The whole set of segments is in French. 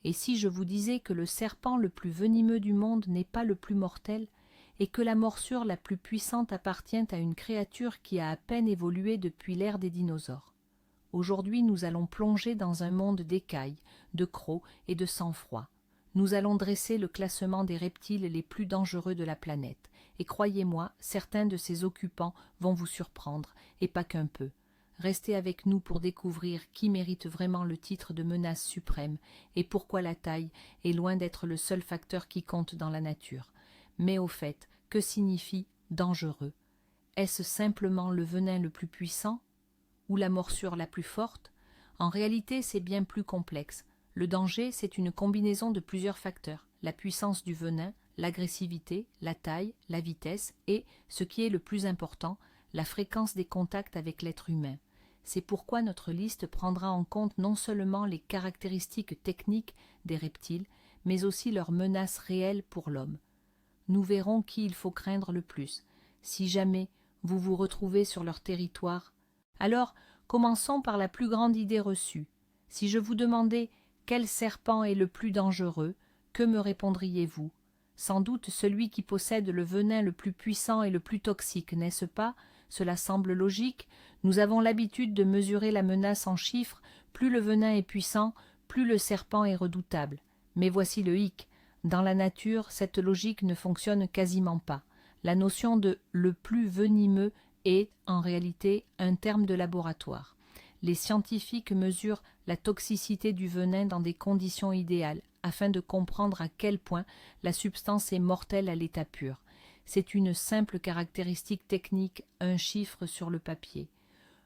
Et si je vous disais que le serpent le plus venimeux du monde n'est pas le plus mortel, et que la morsure la plus puissante appartient à une créature qui a à peine évolué depuis l'ère des dinosaures. Aujourd'hui, nous allons plonger dans un monde d'écailles, de crocs et de sang-froid. Nous allons dresser le classement des reptiles les plus dangereux de la planète. Et croyez-moi, certains de ces occupants vont vous surprendre, et pas qu'un peu. Restez avec nous pour découvrir qui mérite vraiment le titre de menace suprême et pourquoi la taille est loin d'être le seul facteur qui compte dans la nature. Mais au fait, que signifie dangereux? Est-ce simplement le venin le plus puissant ou la morsure la plus forte? En réalité, c'est bien plus complexe. Le danger, c'est une combinaison de plusieurs facteurs: la puissance du venin, l'agressivité, la taille, la vitesse et, ce qui est le plus important, la fréquence des contacts avec l'être humain. C'est pourquoi notre liste prendra en compte non seulement les caractéristiques techniques des reptiles, mais aussi leurs menaces réelles pour l'homme. Nous verrons qui il faut craindre le plus, si jamais vous vous retrouvez sur leur territoire. Alors, commençons par la plus grande idée reçue. Si je vous demandais quel serpent est le plus dangereux, que me répondriez-vous? Sans doute celui qui possède le venin le plus puissant et le plus toxique, n'est-ce pas? Cela semble logique. Nous avons l'habitude de mesurer la menace en chiffres. Plus le venin est puissant, plus le serpent est redoutable. Mais voici le hic. Dans la nature, cette logique ne fonctionne quasiment pas. La notion de « le plus venimeux » est, en réalité, un terme de laboratoire. Les scientifiques mesurent la toxicité du venin dans des conditions idéales, afin de comprendre à quel point la substance est mortelle à l'état pur. C'est une simple caractéristique technique, un chiffre sur le papier.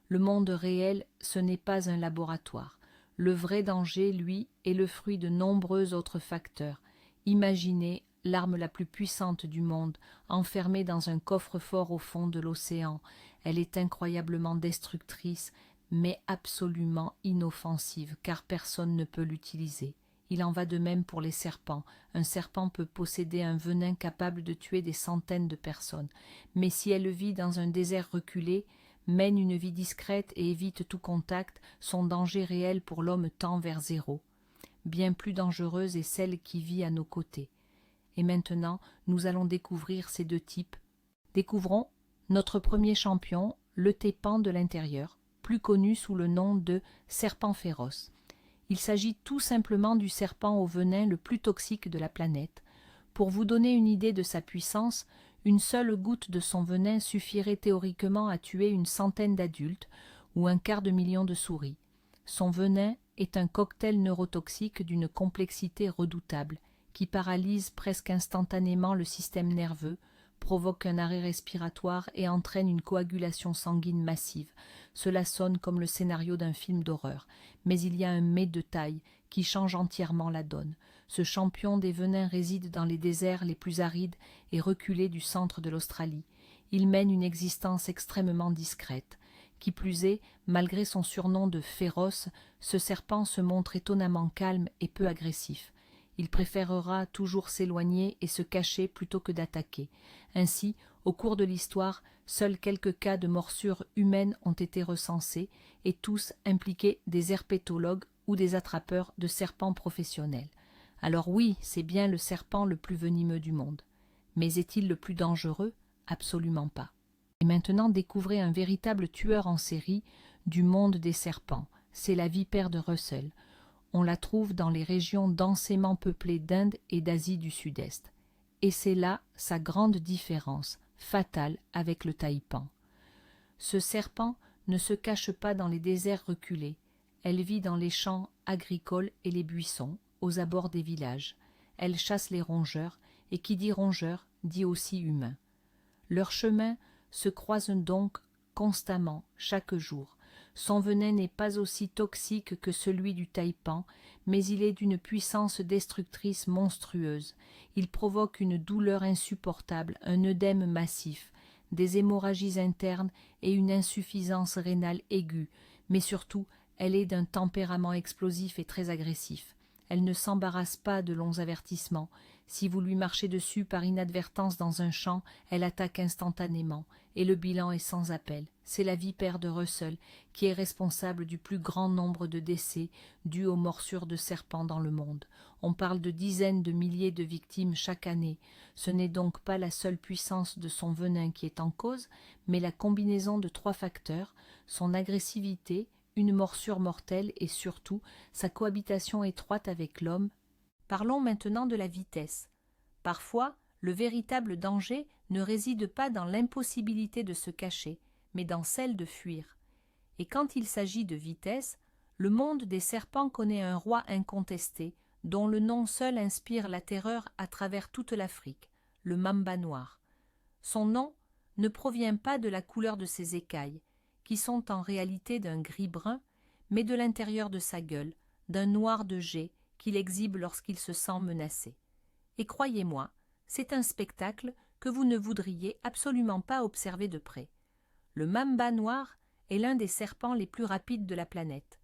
Le monde réel, ce n'est pas un laboratoire. Le vrai danger, lui, est le fruit de nombreux autres facteurs. Imaginez l'arme la plus puissante du monde, enfermée dans un coffre-fort au fond de l'océan. Elle est incroyablement destructrice, mais absolument inoffensive, car personne ne peut l'utiliser. Il en va de même pour les serpents. Un serpent peut posséder un venin capable de tuer des centaines de personnes. Mais si elle vit dans un désert reculé, mène une vie discrète et évite tout contact, son danger réel pour l'homme tend vers zéro. Bien plus dangereuse est celle qui vit à nos côtés. Et maintenant, nous allons découvrir ces deux types. Découvrons notre premier champion, le tépan de l'intérieur, plus connu sous le nom de serpent féroce. Il s'agit tout simplement du serpent au venin le plus toxique de la planète. Pour vous donner une idée de sa puissance, une seule goutte de son venin suffirait théoriquement à tuer une centaine d'adultes ou un quart de million de souris. Son venin est un cocktail neurotoxique d'une complexité redoutable, qui paralyse presque instantanément le système nerveux, provoque un arrêt respiratoire et entraîne une coagulation sanguine massive. Cela sonne comme le scénario d'un film d'horreur, mais il y a un mais de taille qui change entièrement la donne. Ce champion des venins réside dans les déserts les plus arides et reculés du centre de l'Australie. Il mène une existence extrêmement discrète. Qui plus est, malgré son surnom de féroce, ce serpent se montre étonnamment calme et peu agressif. Il préférera toujours s'éloigner et se cacher plutôt que d'attaquer. Ainsi, au cours de l'histoire, seuls quelques cas de morsures humaines ont été recensés et tous impliquaient des herpétologues ou des attrapeurs de serpents professionnels. Alors oui, c'est bien le serpent le plus venimeux du monde. Mais est-il le plus dangereux? Absolument pas. Et maintenant, découvrez un véritable tueur en série du monde des serpents. C'est la vipère de Russell. On la trouve dans les régions densément peuplées d'Inde et d'Asie du Sud-Est. Et c'est là sa grande différence, fatale avec le taipan. Ce serpent ne se cache pas dans les déserts reculés. Elle vit dans les champs agricoles et les buissons, aux abords des villages. Elle chasse les rongeurs, et qui dit rongeur dit aussi humain. Leurs chemins se croisent donc constamment, chaque jour. Son venin n'est pas aussi toxique que celui du taipan, mais il est d'une puissance destructrice monstrueuse. Il provoque une douleur insupportable, un œdème massif, des hémorragies internes et une insuffisance rénale aiguë, mais surtout, elle est d'un tempérament explosif et très agressif. Elle ne s'embarrasse pas de longs avertissements. Si vous lui marchez dessus par inadvertance dans un champ, elle attaque instantanément, et le bilan est sans appel. C'est la vipère de Russell qui est responsable du plus grand nombre de décès dus aux morsures de serpents dans le monde. On parle de dizaines de milliers de victimes chaque année. Ce n'est donc pas la seule puissance de son venin qui est en cause, mais la combinaison de 3 facteurs, son agressivité, une morsure mortelle et surtout sa cohabitation étroite avec l'homme. Parlons maintenant de la vitesse. Parfois, le véritable danger ne réside pas dans l'impossibilité de se cacher, mais dans celle de fuir. Et quand il s'agit de vitesse, le monde des serpents connaît un roi incontesté, dont le nom seul inspire la terreur à travers toute l'Afrique, le mamba noir. Son nom ne provient pas de la couleur de ses écailles, qui sont en réalité d'un gris-brun, mais de l'intérieur de sa gueule, d'un noir de jet qu'il exhibe lorsqu'il se sent menacé. Et croyez-moi, c'est un spectacle que vous ne voudriez absolument pas observer de près. Le mamba noir est l'un des serpents les plus rapides de la planète.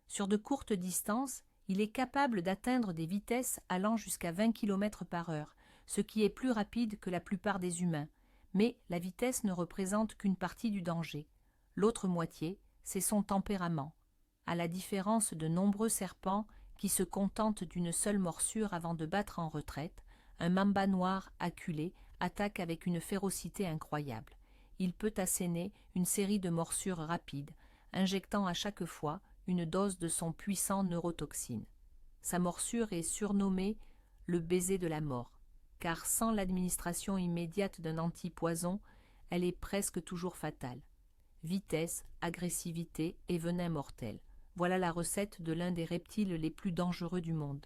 Sur de courtes distances, il est capable d'atteindre des vitesses allant jusqu'à 20 km par heure, ce qui est plus rapide que la plupart des humains. Mais la vitesse ne représente qu'une partie du danger. L'autre moitié, c'est son tempérament. À la différence de nombreux serpents qui se contentent d'une seule morsure avant de battre en retraite, un mamba noir acculé attaque avec une férocité incroyable. Il peut asséner une série de morsures rapides, injectant à chaque fois une dose de son puissant neurotoxine. Sa morsure est surnommée le baiser de la mort, car sans l'administration immédiate d'un antipoison, elle est presque toujours fatale. Vitesse, agressivité et venin mortel. Voilà la recette de l'un des reptiles les plus dangereux du monde.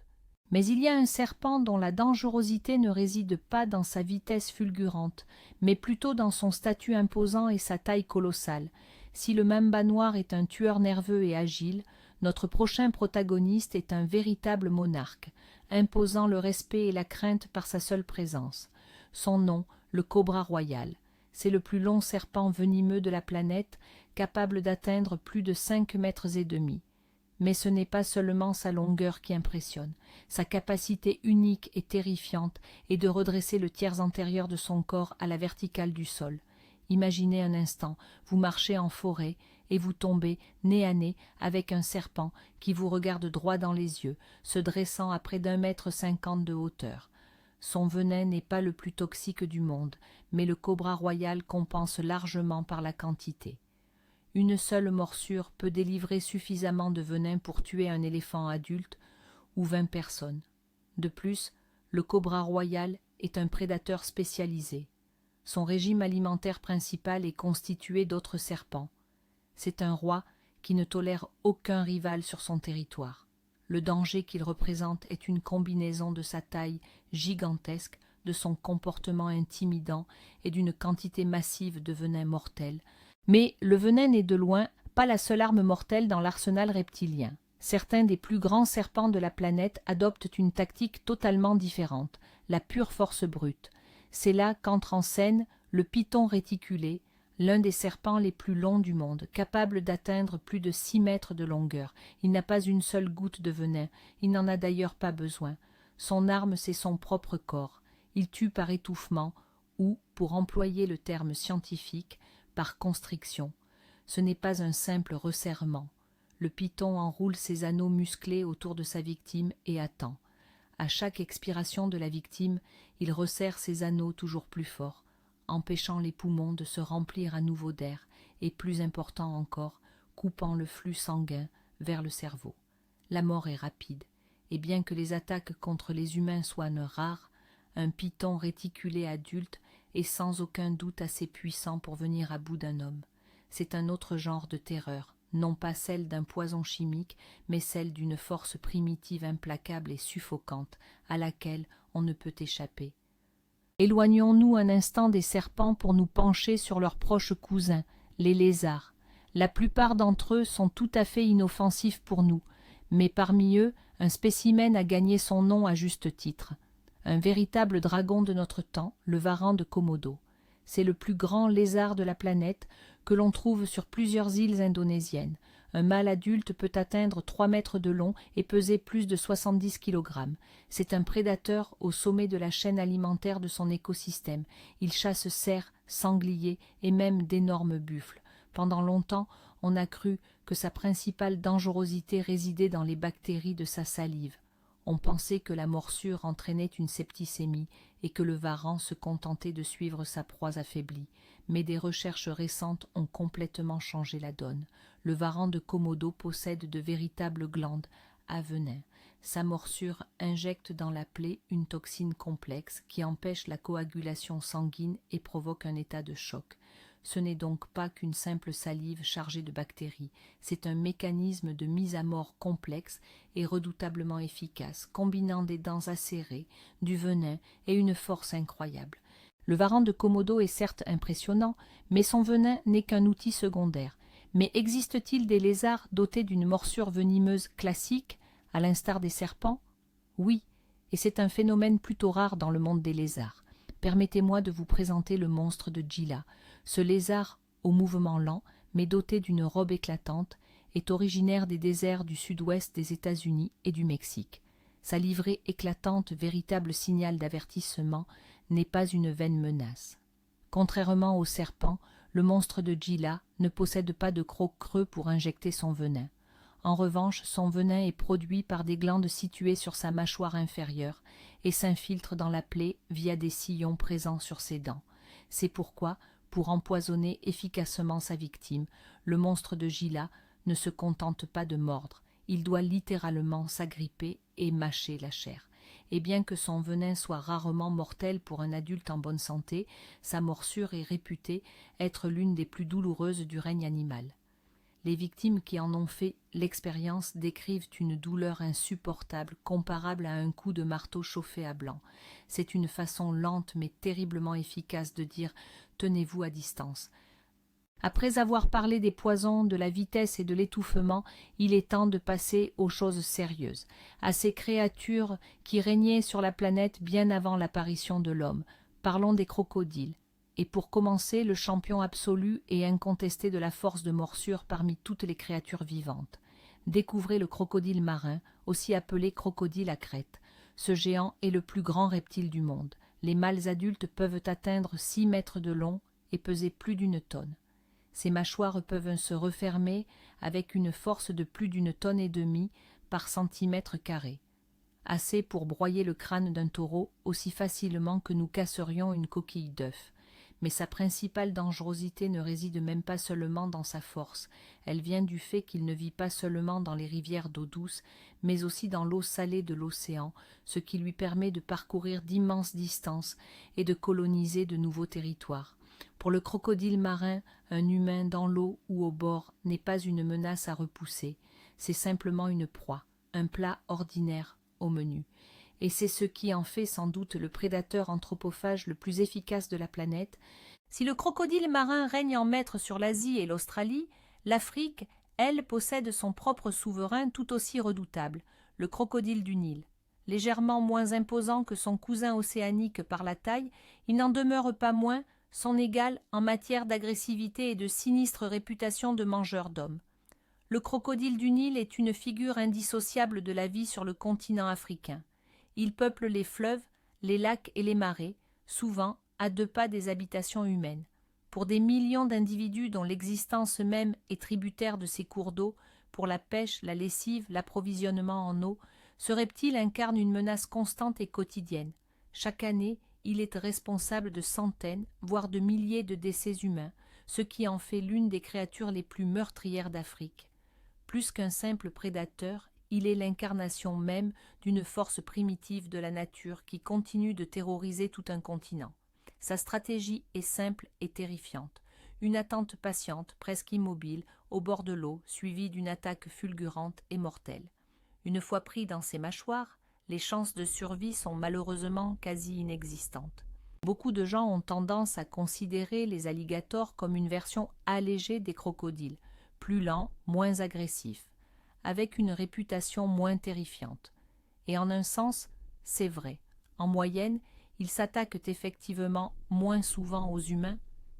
Mais il y a un serpent dont la dangerosité ne réside pas dans sa vitesse fulgurante, mais plutôt dans son statut imposant et sa taille colossale. Si le mamba noir est un tueur nerveux et agile, notre prochain protagoniste est un véritable monarque, imposant le respect et la crainte par sa seule présence. Son nom, le cobra royal. C'est le plus long serpent venimeux de la planète, capable d'atteindre plus de 5,5 mètres. Mais ce n'est pas seulement sa longueur qui impressionne. Sa capacité unique et terrifiante est de redresser le tiers antérieur de son corps à la verticale du sol. Imaginez un instant, vous marchez en forêt et vous tombez nez à nez avec un serpent qui vous regarde droit dans les yeux, se dressant à près d'1,50 m de hauteur. Son venin n'est pas le plus toxique du monde, mais le cobra royal compense largement par la quantité. Une seule morsure peut délivrer suffisamment de venin pour tuer un éléphant adulte ou 20 personnes. De plus, le cobra royal est un prédateur spécialisé. Son régime alimentaire principal est constitué d'autres serpents. C'est un roi qui ne tolère aucun rival sur son territoire. Le danger qu'il représente est une combinaison de sa taille gigantesque, de son comportement intimidant et d'une quantité massive de venin mortel. Mais le venin n'est de loin pas la seule arme mortelle dans l'arsenal reptilien. Certains des plus grands serpents de la planète adoptent une tactique totalement différente, la pure force brute. C'est là qu'entre en scène le python réticulé, l'un des serpents les plus longs du monde, capable d'atteindre plus de 6 mètres de longueur. Il n'a pas une seule goutte de venin, il n'en a d'ailleurs pas besoin. Son arme, c'est son propre corps. Il tue par étouffement ou, pour employer le terme scientifique, par constriction. Ce n'est pas un simple resserrement. Le python enroule ses anneaux musclés autour de sa victime et attend. À chaque expiration de la victime, il resserre ses anneaux toujours plus fort, empêchant les poumons de se remplir à nouveau d'air et, plus important encore, coupant le flux sanguin vers le cerveau. La mort est rapide, et bien que les attaques contre les humains soient rares, un python réticulé adulte est sans aucun doute assez puissant pour venir à bout d'un homme. C'est un autre genre de terreur, non pas celle d'un poison chimique, mais celle d'une force primitive implacable et suffocante, à laquelle on ne peut échapper. Éloignons-nous un instant des serpents pour nous pencher sur leurs proches cousins, les lézards. La plupart d'entre eux sont tout à fait inoffensifs pour nous, mais parmi eux, un spécimen a gagné son nom à juste titre. Un véritable dragon de notre temps, le varan de Komodo. C'est le plus grand lézard de la planète que l'on trouve sur plusieurs îles indonésiennes, Un mâle adulte peut atteindre 3 mètres de long et peser plus de 70 kg. C'est un prédateur au sommet de la chaîne alimentaire de son écosystème. Il chasse cerfs, sangliers et même d'énormes buffles. Pendant longtemps, on a cru que sa principale dangerosité résidait dans les bactéries de sa salive. On pensait que la morsure entraînait une septicémie et que le varan se contentait de suivre sa proie affaiblie. Mais des recherches récentes ont complètement changé la donne. Le varan de Komodo possède de véritables glandes à venin. Sa morsure injecte dans la plaie une toxine complexe qui empêche la coagulation sanguine et provoque un état de choc. Ce n'est donc pas qu'une simple salive chargée de bactéries, c'est un mécanisme de mise à mort complexe et redoutablement efficace, combinant des dents acérées, du venin et une force incroyable. Le varan de Komodo est certes impressionnant, mais son venin n'est qu'un outil secondaire. Mais existe-t-il des lézards dotés d'une morsure venimeuse classique, à l'instar des serpents? Oui, et c'est un phénomène plutôt rare dans le monde des lézards. Permettez-moi de vous présenter le monstre de Gila. Ce lézard, au mouvement lent, mais doté d'une robe éclatante, est originaire des déserts du sud-ouest des États-Unis et du Mexique. Sa livrée éclatante, véritable signal d'avertissement, n'est pas une vaine menace. Contrairement au serpent, le monstre de Gila ne possède pas de croc creux pour injecter son venin. En revanche, son venin est produit par des glandes situées sur sa mâchoire inférieure et s'infiltre dans la plaie via des sillons présents sur ses dents. C'est pourquoi, pour empoisonner efficacement sa victime, le monstre de Gila ne se contente pas de mordre, il doit littéralement s'agripper et mâcher la chair. Et bien que son venin soit rarement mortel pour un adulte en bonne santé, sa morsure est réputée être l'une des plus douloureuses du règne animal. Les victimes qui en ont fait l'expérience décrivent une douleur insupportable, comparable à un coup de marteau chauffé à blanc. C'est une façon lente mais terriblement efficace de dire « tenez-vous à distance ». Après avoir parlé des poisons, de la vitesse et de l'étouffement, il est temps de passer aux choses sérieuses, à ces créatures qui régnaient sur la planète bien avant l'apparition de l'homme. Parlons des crocodiles. Et pour commencer, le champion absolu et incontesté de la force de morsure parmi toutes les créatures vivantes. Découvrez le crocodile marin, aussi appelé crocodile à crête. Ce géant est le plus grand reptile du monde. Les mâles adultes peuvent atteindre 6 mètres de long et peser plus d'1 tonne. Ses mâchoires peuvent se refermer avec une force de plus d'1,5 tonnes par centimètre carré. Assez pour broyer le crâne d'un taureau aussi facilement que nous casserions une coquille d'œuf. Mais sa principale dangerosité ne réside même pas seulement dans sa force, elle vient du fait qu'il ne vit pas seulement dans les rivières d'eau douce, mais aussi dans l'eau salée de l'océan, ce qui lui permet de parcourir d'immenses distances et de coloniser de nouveaux territoires. Pour le crocodile marin, un humain dans l'eau ou au bord n'est pas une menace à repousser, c'est simplement une proie, un plat ordinaire au menu. Et c'est ce qui en fait sans doute le prédateur anthropophage le plus efficace de la planète. Si le crocodile marin règne en maître sur l'Asie et l'Australie, l'Afrique, elle, possède son propre souverain tout aussi redoutable, le crocodile du Nil. Légèrement moins imposant que son cousin océanique par la taille, il n'en demeure pas moins son égal en matière d'agressivité et de sinistre réputation de mangeur d'hommes. Le crocodile du Nil est une figure indissociable de la vie sur le continent africain. Il peuple les fleuves, les lacs et les marais, souvent à 2 pas des habitations humaines. Pour des millions d'individus dont l'existence même est tributaire de ces cours d'eau, pour la pêche, la lessive, l'approvisionnement en eau, ce reptile incarne une menace constante et quotidienne. Chaque année, il est responsable de centaines, voire de milliers de décès humains, ce qui en fait l'une des créatures les plus meurtrières d'Afrique. Plus qu'un simple prédateur, il est l'incarnation même d'une force primitive de la nature qui continue de terroriser tout un continent. Sa stratégie est simple et terrifiante. Une attente patiente, presque immobile, au bord de l'eau, suivie d'une attaque fulgurante et mortelle. Une fois pris dans ses mâchoires, les chances de survie sont malheureusement quasi inexistantes. Beaucoup de gens ont tendance à considérer les alligators comme une version allégée des crocodiles, plus lents, moins agressifs, avec une réputation moins terrifiante. Et en un sens, c'est vrai. En moyenne, ils s'attaquent effectivement moins souvent aux humains,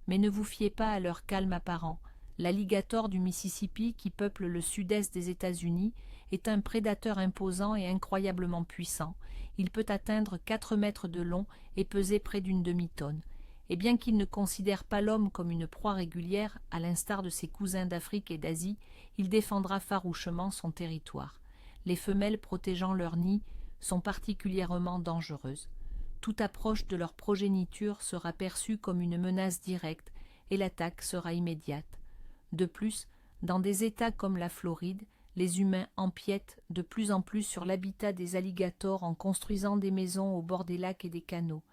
mais ne vous fiez pas à leur calme apparent. L'alligator du Mississippi, qui peuple le sud-est des États-Unis, est un prédateur imposant et incroyablement puissant. Il peut atteindre 4 mètres de long et peser près d'une demi-tonne. Et bien qu'il ne considère pas l'homme comme une proie régulière, à l'instar de ses cousins d'Afrique et d'Asie, il défendra farouchement son territoire. Les femelles protégeant leur nid sont particulièrement dangereuses. Toute approche de leur progéniture sera perçue comme une menace directe et l'attaque sera immédiate. De plus, dans des États comme la Floride, les humains empiètent de plus en plus sur l'habitat des alligators en construisant des maisons au bord des lacs et des canaux.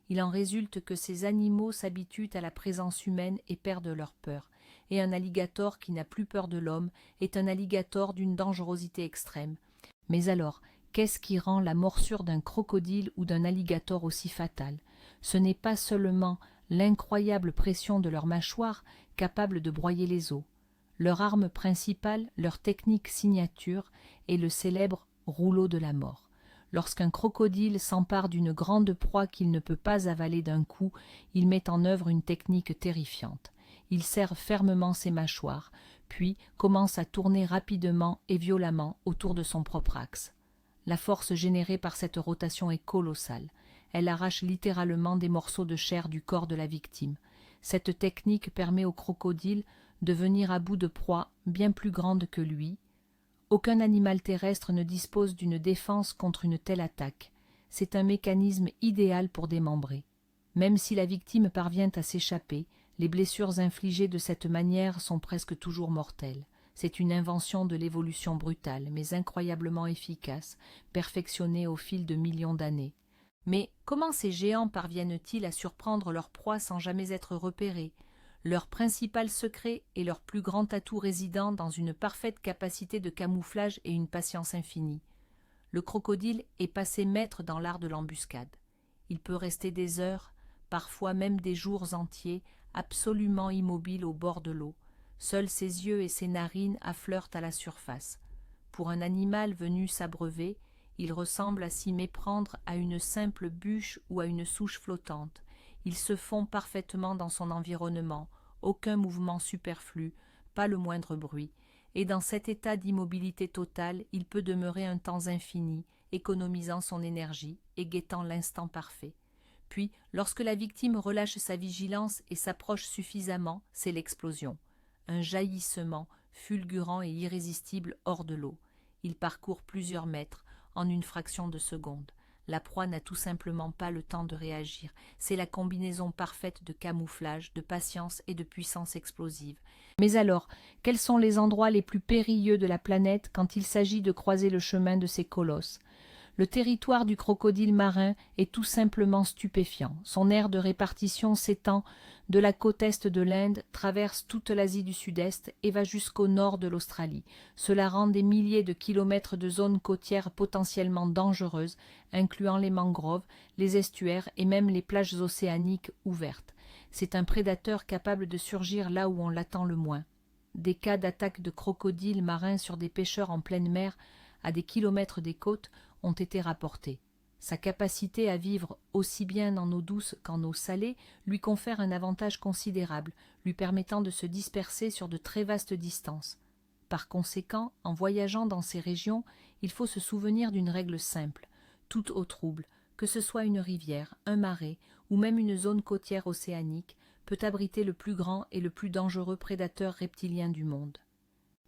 Il en résulte que ces animaux s'habituent à la présence humaine et perdent leur peur. Et un alligator qui n'a plus peur de l'homme est un alligator d'une dangerosité extrême. Mais alors, qu'est-ce qui rend la morsure d'un crocodile ou d'un alligator aussi fatale? Ce n'est pas seulement l'incroyable pression de leurs mâchoires capable de broyer les os. Leur arme principale, leur technique signature, est le célèbre rouleau de la mort. Lorsqu'un crocodile s'empare d'une grande proie qu'il ne peut pas avaler d'un coup, il met en œuvre une technique terrifiante. Il serre fermement ses mâchoires, puis commence à tourner rapidement et violemment autour de son propre axe. La force générée par cette rotation est colossale. Elle arrache littéralement des morceaux de chair du corps de la victime. Cette technique permet au crocodile de venir à bout de proies bien plus grandes que lui. Aucun animal terrestre ne dispose d'une défense contre une telle attaque. C'est un mécanisme idéal pour démembrer. Même si la victime parvient à s'échapper, les blessures infligées de cette manière sont presque toujours mortelles. C'est une invention de l'évolution brutale, mais incroyablement efficace, perfectionnée au fil de millions d'années. Mais comment ces géants parviennent-ils à surprendre leur proie sans jamais être repérés? Leur principal secret est leur plus grand atout résidant dans une parfaite capacité de camouflage et une patience infinie. Le crocodile est passé maître dans l'art de l'embuscade. Il peut rester des heures, parfois même des jours entiers, absolument immobile au bord de l'eau. Seuls ses yeux et ses narines affleurent à la surface. Pour un animal venu s'abreuver, il ressemble à s'y méprendre à une simple bûche ou à une souche flottante. Il se fond parfaitement dans son environnement, aucun mouvement superflu, pas le moindre bruit, et dans cet état d'immobilité totale, il peut demeurer un temps infini, économisant son énergie et guettant l'instant parfait. Puis, lorsque la victime relâche sa vigilance et s'approche suffisamment, c'est l'explosion. Un jaillissement fulgurant et irrésistible hors de l'eau. Il parcourt plusieurs mètres en une fraction de seconde. La proie n'a tout simplement pas le temps de réagir. C'est la combinaison parfaite de camouflage, de patience et de puissance explosive. Mais alors, quels sont les endroits les plus périlleux de la planète quand il s'agit de croiser le chemin de ces colosses? Le territoire du crocodile marin est tout simplement stupéfiant. Son aire de répartition s'étend de la côte est de l'Inde, traverse toute l'Asie du Sud-Est et va jusqu'au nord de l'Australie. Cela rend des milliers de kilomètres de zones côtières potentiellement dangereuses, incluant les mangroves, les estuaires et même les plages océaniques ouvertes. C'est un prédateur capable de surgir là où on l'attend le moins. Des cas d'attaque de crocodiles marins sur des pêcheurs en pleine mer, à des kilomètres des côtes, ont été rapportés. Sa capacité à vivre aussi bien en eau douce qu'en eau salée lui confère un avantage considérable, lui permettant de se disperser sur de très vastes distances. Par conséquent, en voyageant dans ces régions, il faut se souvenir d'une règle simple. Toute eau trouble, que ce soit une rivière, un marais ou même une zone côtière océanique, peut abriter le plus grand et le plus dangereux prédateur reptilien du monde.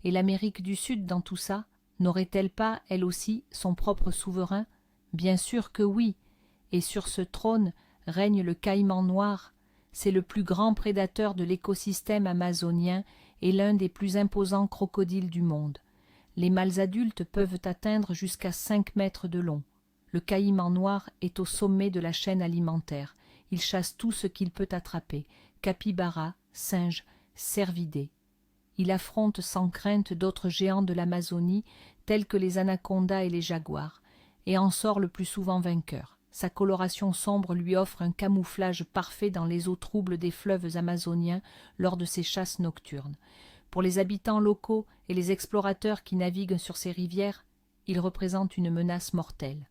Et l'Amérique du Sud dans tout ça, n'aurait-elle pas, elle aussi, son propre souverain? Bien sûr que oui, et sur ce trône règne le caïman noir. C'est le plus grand prédateur de l'écosystème amazonien et l'un des plus imposants crocodiles du monde. Les mâles adultes peuvent atteindre jusqu'à 5 mètres de long. Le caïman noir est au sommet de la chaîne alimentaire. Il chasse tout ce qu'il peut attraper, capybaras, singes, cervidés. Il affronte sans crainte d'autres géants de l'Amazonie, tels que les anacondas et les jaguars, et en sort le plus souvent vainqueur. Sa coloration sombre lui offre un camouflage parfait dans les eaux troubles des fleuves amazoniens lors de ses chasses nocturnes. Pour les habitants locaux et les explorateurs qui naviguent sur ces rivières, il représente une menace mortelle.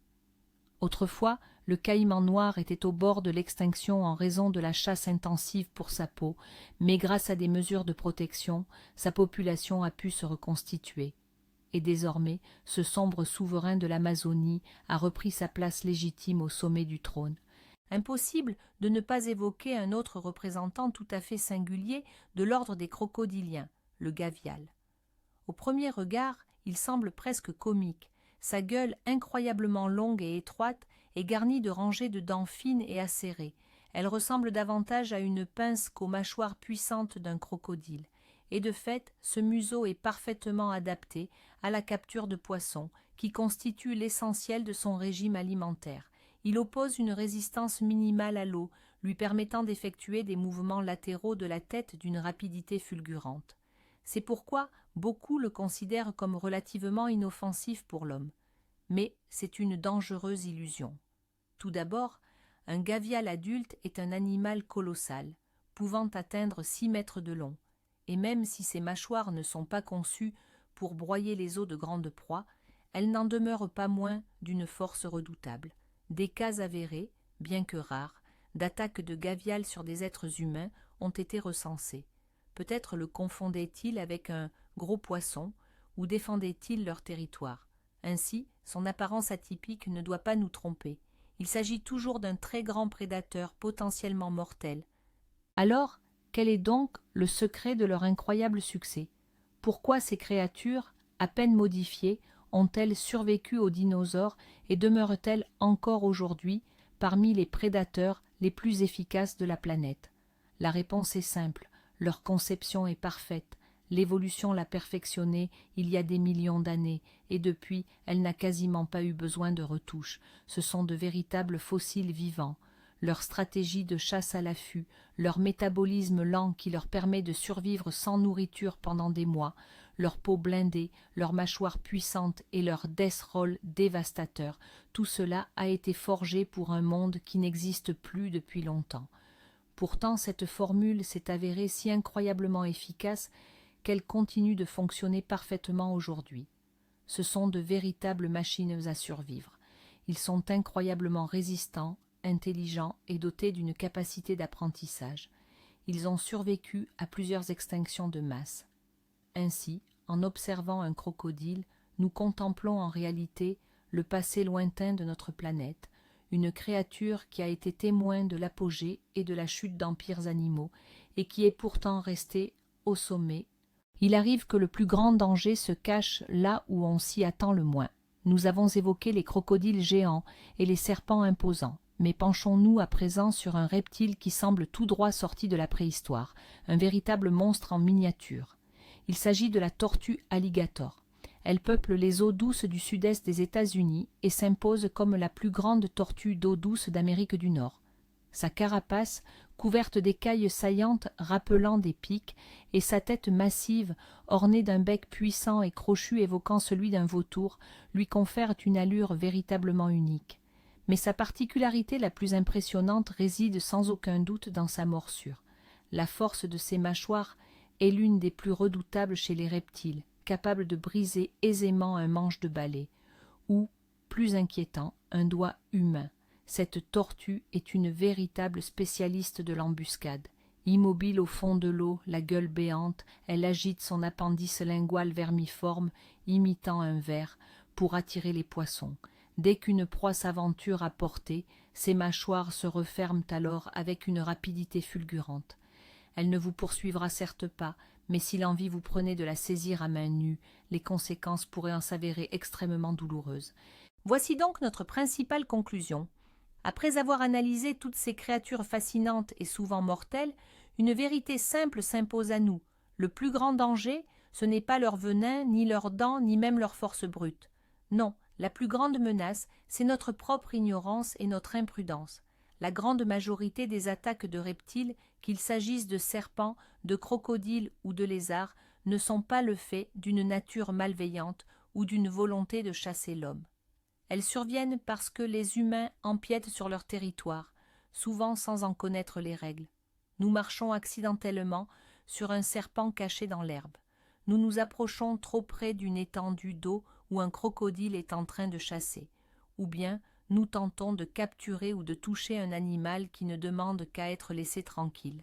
Autrefois, le caïman noir était au bord de l'extinction en raison de la chasse intensive pour sa peau, mais grâce à des mesures de protection, sa population a pu se reconstituer. Et désormais, ce sombre souverain de l'Amazonie a repris sa place légitime au sommet du trône. Impossible de ne pas évoquer un autre représentant tout à fait singulier de l'ordre des crocodiliens, le gavial. Au premier regard, il semble presque comique. Sa gueule incroyablement longue et étroite est garnie de rangées de dents fines et acérées. Elle ressemble davantage à une pince qu'aux mâchoires puissantes d'un crocodile. Et de fait, ce museau est parfaitement adapté à la capture de poissons, qui constitue l'essentiel de son régime alimentaire. Il oppose une résistance minimale à l'eau, lui permettant d'effectuer des mouvements latéraux de la tête d'une rapidité fulgurante. C'est pourquoi beaucoup le considèrent comme relativement inoffensif pour l'homme. Mais c'est une dangereuse illusion. Tout d'abord, un gavial adulte est un animal colossal, pouvant atteindre 6 mètres de long, et même si ses mâchoires ne sont pas conçues pour broyer les os de grandes proies, elles n'en demeurent pas moins d'une force redoutable. Des cas avérés, bien que rares, d'attaques de gavial sur des êtres humains ont été recensés. Peut-être le confondaient-ils avec un gros poisson ou défendaient-ils leur territoire. Ainsi, son apparence atypique ne doit pas nous tromper. Il s'agit toujours d'un très grand prédateur potentiellement mortel. Alors, quel est donc le secret de leur incroyable succès? Pourquoi ces créatures, à peine modifiées, ont-elles survécu aux dinosaures et demeurent-elles encore aujourd'hui parmi les prédateurs les plus efficaces de la planète? La réponse est simple, leur conception est parfaite, l'évolution l'a perfectionnée il y a des millions d'années, et depuis, elle n'a quasiment pas eu besoin de retouches. Ce sont de véritables fossiles vivants. Leur stratégie de chasse à l'affût, leur métabolisme lent qui leur permet de survivre sans nourriture pendant des mois, leur peau blindée, leur mâchoire puissante et leur death roll dévastateur, tout cela a été forgé pour un monde qui n'existe plus depuis longtemps. Pourtant, cette formule s'est avérée si incroyablement efficace qu'elle continue de fonctionner parfaitement aujourd'hui. Ce sont de véritables machines à survivre. Ils sont incroyablement résistants, intelligents et dotés d'une capacité d'apprentissage. Ils ont survécu à plusieurs extinctions de masse. Ainsi, en observant un crocodile, nous contemplons en réalité le passé lointain de notre planète, une créature qui a été témoin de l'apogée et de la chute d'empires animaux et qui est pourtant restée au sommet. Il arrive que le plus grand danger se cache là où on s'y attend le moins. Nous avons évoqué les crocodiles géants et les serpents imposants, mais penchons-nous à présent sur un reptile qui semble tout droit sorti de la préhistoire, un véritable monstre en miniature. Il s'agit de la tortue alligator. Elle peuple les eaux douces du sud-est des États-Unis et s'impose comme la plus grande tortue d'eau douce d'Amérique du Nord. Sa carapace, couverte d'écailles saillantes rappelant des pics, et sa tête massive, ornée d'un bec puissant et crochu évoquant celui d'un vautour, lui confèrent une allure véritablement unique. Mais sa particularité la plus impressionnante réside sans aucun doute dans sa morsure. La force de ses mâchoires est l'une des plus redoutables chez les reptiles, capable de briser aisément un manche de balai, ou, plus inquiétant, un doigt humain. Cette tortue est une véritable spécialiste de l'embuscade. Immobile au fond de l'eau, la gueule béante, elle agite son appendice lingual vermiforme, imitant un ver, pour attirer les poissons. Dès qu'une proie s'aventure à portée, ses mâchoires se referment alors avec une rapidité fulgurante. Elle ne vous poursuivra certes pas, mais si l'envie vous prenait de la saisir à main nue, les conséquences pourraient en s'avérer extrêmement douloureuses. Voici donc notre principale conclusion. Après avoir analysé toutes ces créatures fascinantes et souvent mortelles, une vérité simple s'impose à nous. Le plus grand danger, ce n'est pas leur venin, ni leurs dents, ni même leur force brute. Non, la plus grande menace, c'est notre propre ignorance et notre imprudence. La grande majorité des attaques de reptiles, qu'il s'agisse de serpents, de crocodiles ou de lézards, ne sont pas le fait d'une nature malveillante ou d'une volonté de chasser l'homme. Elles surviennent parce que les humains empiètent sur leur territoire, souvent sans en connaître les règles. Nous marchons accidentellement sur un serpent caché dans l'herbe. Nous nous approchons trop près d'une étendue d'eau où un crocodile est en train de chasser. Ou bien nous tentons de capturer ou de toucher un animal qui ne demande qu'à être laissé tranquille.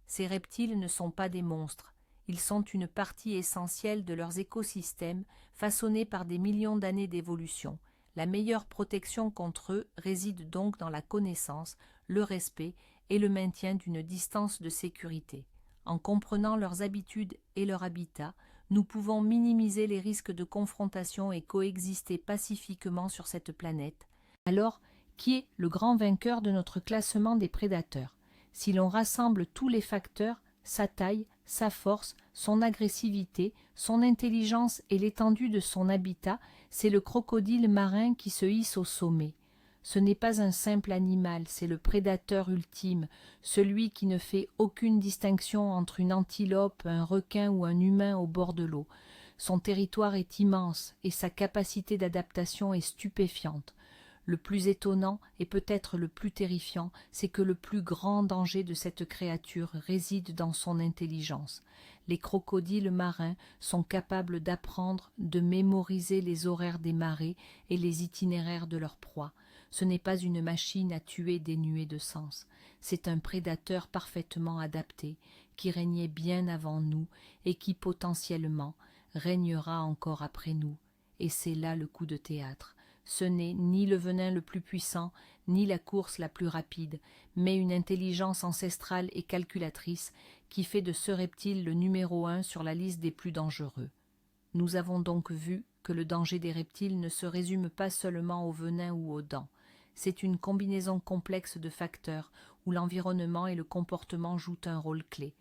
Ces reptiles ne sont pas des monstres, ils sont une partie essentielle de leurs écosystèmes façonnés par des millions d'années d'évolution. La meilleure protection contre eux réside donc dans la connaissance, le respect et le maintien d'une distance de sécurité. En comprenant leurs habitudes et leur habitat, nous pouvons minimiser les risques de confrontation et coexister pacifiquement sur cette planète. Alors, qui est le grand vainqueur de notre classement des prédateurs? Si l'on rassemble tous les facteurs, sa taille, sa force, son agressivité, son intelligence et l'étendue de son habitat, c'est le crocodile marin qui se hisse au sommet. Ce n'est pas un simple animal, c'est le prédateur ultime, celui qui ne fait aucune distinction entre une antilope, un requin ou un humain au bord de l'eau. Son territoire est immense et sa capacité d'adaptation est stupéfiante. Le plus étonnant et peut-être le plus terrifiant, c'est que le plus grand danger de cette créature réside dans son intelligence. Les crocodiles marins sont capables d'apprendre, de mémoriser les horaires des marées et les itinéraires de leurs proies. Ce n'est pas une machine à tuer dénuée de sens, c'est un prédateur parfaitement adapté, qui régnait bien avant nous et qui potentiellement régnera encore après nous. Et c'est là le coup de théâtre. Ce n'est ni le venin le plus puissant, ni la course la plus rapide, mais une intelligence ancestrale et calculatrice qui fait de ce reptile le numéro 1 sur la liste des plus dangereux. Nous avons donc vu que le danger des reptiles ne se résume pas seulement au venin ou aux dents. C'est une combinaison complexe de facteurs où l'environnement et le comportement jouent un rôle clé.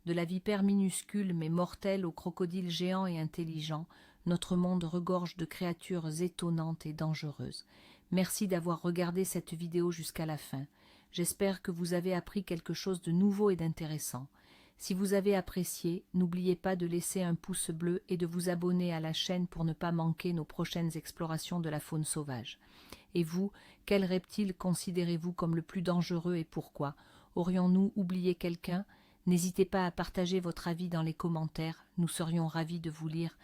De la vipère minuscule mais mortelle au crocodile géant et intelligent, notre monde regorge de créatures étonnantes et dangereuses. Merci d'avoir regardé cette vidéo jusqu'à la fin. J'espère que vous avez appris quelque chose de nouveau et d'intéressant. Si vous avez apprécié, n'oubliez pas de laisser un pouce bleu et de vous abonner à la chaîne pour ne pas manquer nos prochaines explorations de la faune sauvage. Et vous, quel reptile considérez-vous comme le plus dangereux et pourquoi? Aurions-nous oublié quelqu'un? N'hésitez pas à partager votre avis dans les commentaires, nous serions ravis de vous lire.